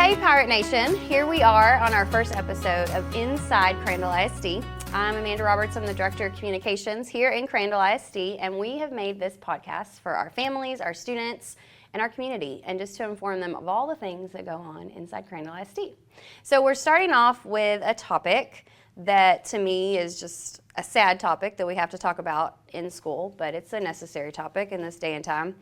Hey Pirate Nation, here we are on our first episode of Inside Crandall ISD. I'm Amanda Roberts, I'm the Director of Communications here in Crandall ISD, and we have made this podcast for our families, our students, and our community, and just to inform them of all the things that go on inside Crandall ISD. So we're starting off with a topic that to me is just a sad topic that we have to talk about in school, but it's a necessary topic in this day and time.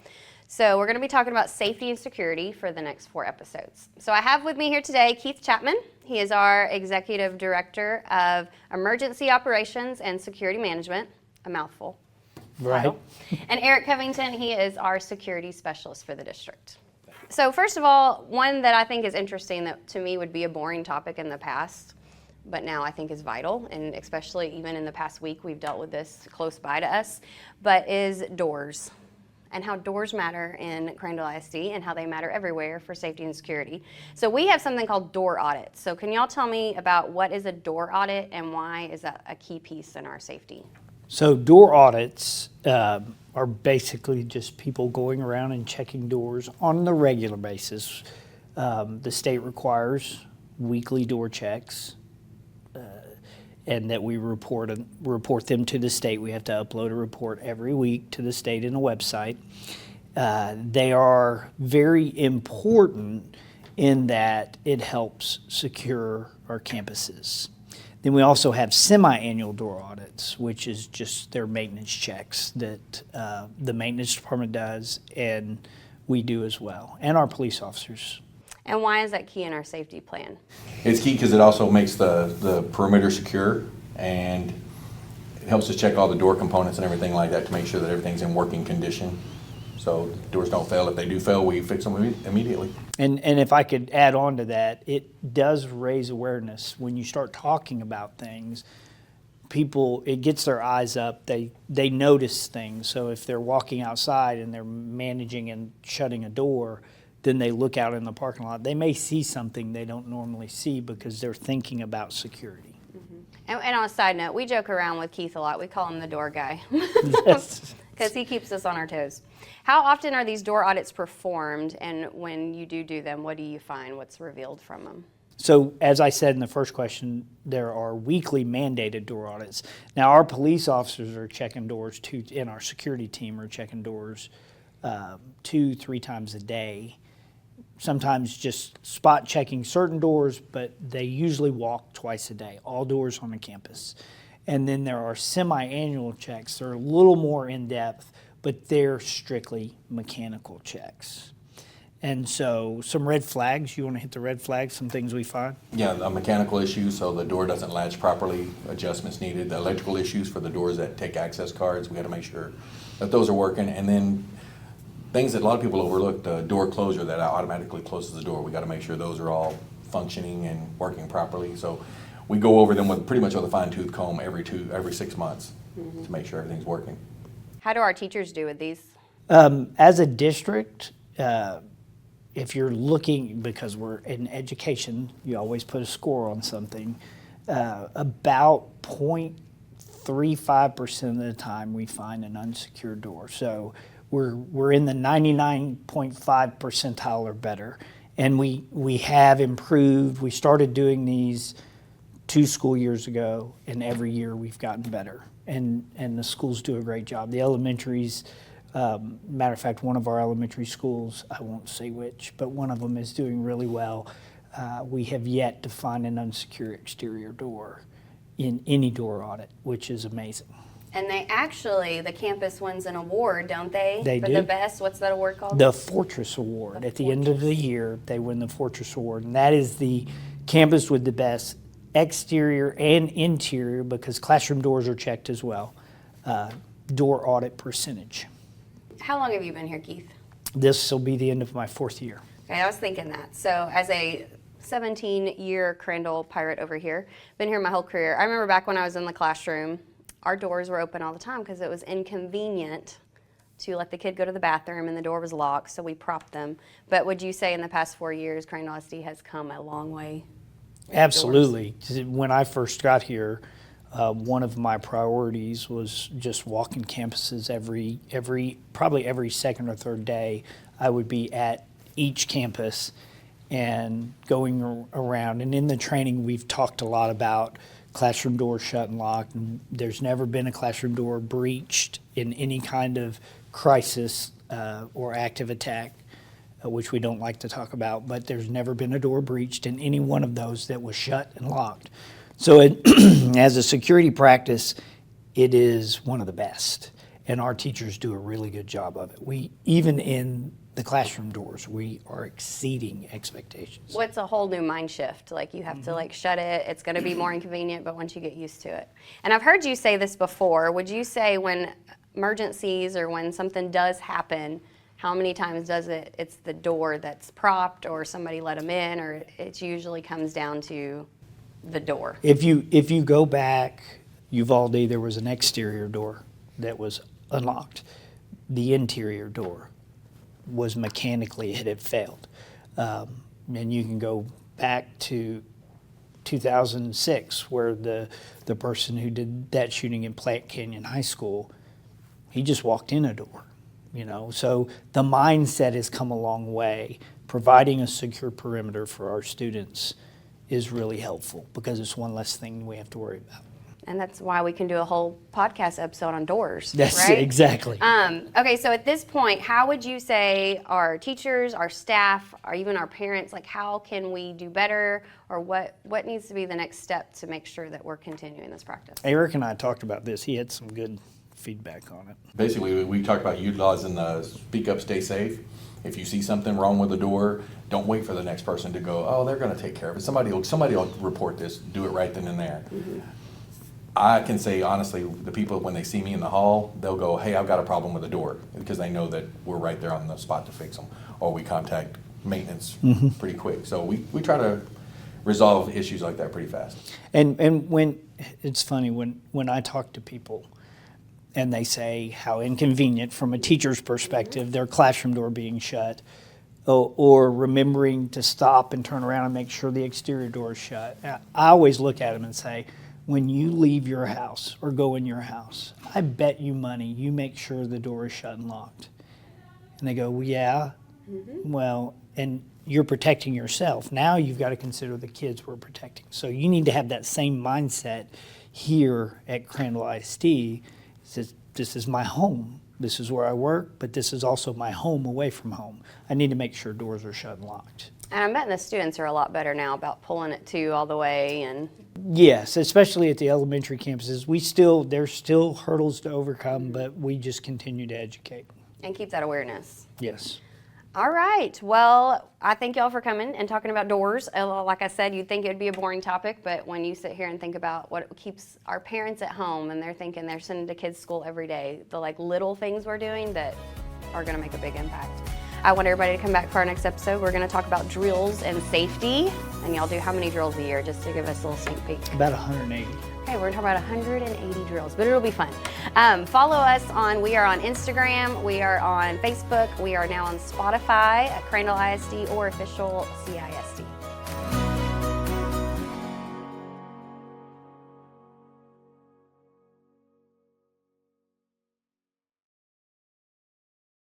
So we're going to be talking about safety and security for the next 4 episodes. So I have with me here today Keith Chapman. He is our Executive Director of Emergency Operations and Security Management, a mouthful. Right. And Eric Covington, he is our Security Specialist for the district. So first of all, one that I think is interesting that to me would be a boring topic in the past, but now I think is vital, and especially even in the past week we've dealt with this close by to us, but is doors. And how doors matter in Crandall ISD and how they matter everywhere for safety and security. So we have something called door audits. So can y'all tell me about what is a door audit and why is that a key piece in our safety? So door audits are basically just people going around and checking doors on a regular basis. The state requires weekly door checks. And that we report them to the state. We have to upload a report every week to the state in a website. They are very important in that it helps secure our campuses. Then we also have semi-annual door audits, which is just their maintenance checks that the maintenance department does and we do as well, and our police officers. And why is that key in our safety plan? It's key because it also makes the perimeter secure, and it helps us check all the door components and everything like that to make sure that everything's in working condition. So doors don't fail. If they do fail, we fix them immediately. And if I could add on to that, it does raise awareness. When you start talking about things, people, it gets their eyes up. They notice things. So if they're walking outside and they're managing and shutting a door, then they look out in the parking lot. They may see something they don't normally see because they're thinking about security. Mm-hmm. And on a side note, we joke around with Keith a lot. We call him the door guy because he keeps us on our toes. How often are these door audits performed, and when you do them, what do you find? What's revealed from them? So as I said in the first question, there are weekly mandated door audits. Now our police officers are checking doors and our security team are checking doors 2-3 times a day. Sometimes just spot checking certain doors, but they usually walk twice a day, all doors on the campus. And then there are semi-annual checks. They're a little more in-depth, but they're strictly mechanical checks. And so some red flags, you want to hit the red flags, some things we find? yeah, a mechanical issue, so the door doesn't latch properly, adjustments needed. The electrical issues for the doors that take access cards, we got to make sure that those are working. And then things that a lot of people overlook, the door closure that automatically closes the door, we got to make sure those are all functioning and working properly. So we go over them with pretty much with a fine-tooth comb every 6 months to make sure everything's working. How do our teachers do with these? As a district, if you're looking, because we're in education, you always put a score on something, about 0.35% of the time we find an unsecured door. So we're in the 99.5 percentile or better, and we have improved. We started doing these 2 school years ago, and every year we've gotten better, and the schools do a great job. The elementaries, matter of fact, one of our elementary schools, I won't say which, but one of them is doing really well. We have yet to find an unsecured exterior door in any door audit, which is amazing. And the campus wins an award, don't they? They for do. The best, what's that award called? The Fortress Award. At the end of the year, they win the Fortress Award, and that is the campus with the best exterior and interior, because classroom doors are checked as well, door audit percentage. How long have you been here, Keith? This will be the end of my 4th year. Okay, I was thinking that. So as a 17-year Crandall pirate over here, been here my whole career. I remember back when I was in the classroom, our doors were open all the time because it was inconvenient to let the kid go to the bathroom and the door was locked, so we propped them. But would you say in the past 4 years, Crandall ISD has come a long way? Absolutely. When I first got here, one of my priorities was just walking campuses probably every second or third day. I would be at each campus and going around. And in the training, we've talked a lot about classroom doors shut and locked. And there's never been a classroom door breached in any kind of crisis or active attack, which we don't like to talk about, but there's never been a door breached in any one of those that was shut and locked. So as a security practice, it is one of the best, and our teachers do a really good job of it. Even in the classroom doors, we are exceeding expectations. What's a whole new mind shift? Like you have to like shut it. It's going to be more inconvenient, but once you get used to it. And I've heard you say this before. Would you say when emergencies or when something does happen, how many times it's the door that's propped or somebody let them in, or it usually comes down to the door? If you go back, Uvalde, there was an exterior door that was unlocked. The interior door was mechanically, it had failed. And you can go back to 2006 where the person who did that shooting in Plant Canyon High School, he just walked in a door. So the mindset has come a long way. Providing a secure perimeter for our students is really helpful because it's one less thing we have to worry about. And that's why we can do a whole podcast episode on doors. That's right? Exactly. Okay, so at this point, how would you say our teachers, our staff, or even our parents, like how can we do better, or what needs to be the next step to make sure that we're continuing this practice? Eric and I talked about this. He had some good feedback on it. Basically, we talked about utilizing the speak up, stay safe. If you see something wrong with the door, don't wait for the next person to go, oh, they're going to take care of it. Somebody will report this, do it right then and there. Mm-hmm. I can say honestly, the people, when they see me in the hall, they'll go, hey, I've got a problem with the door, because they know that we're right there on the spot to fix them. Or we contact maintenance pretty quick. So we try to resolve issues like that pretty fast. And when it's funny, when I talk to people and they say how inconvenient from a teacher's perspective, their classroom door being shut, or remembering to stop and turn around and make sure the exterior door is shut, I always look at them and say, when you leave your house or go in your house, I bet you money you make sure the door is shut and locked. And they go, well, yeah. Mm-hmm. Well, and you're protecting yourself. Now you've got to consider the kids we're protecting. So you need to have that same mindset here at Crandall ISD. It says, this is my home. This is where I work, but this is also my home away from home. I need to make sure doors are shut and locked. And I'm betting the students are a lot better now about pulling it to all the way. And yes, especially at the elementary campuses. There's still hurdles to overcome, but we just continue to educate. And keep that awareness. Yes. All right. Well, I thank y'all for coming and talking about doors. Like I said, you'd think it would be a boring topic, but when you sit here and think about what keeps our parents at home and they're thinking they're sending the kids to school every day, the little things we're doing that are going to make a big impact. I want everybody to come back for our next episode. We're going to talk about drills and safety. And y'all do how many drills a year, just to give us a little sneak peek? About 180. Okay, we're going to talk about 180 drills, but it'll be fun. Follow us we are on Instagram, we are on Facebook, we are now on Spotify at Crandall ISD or official CISD.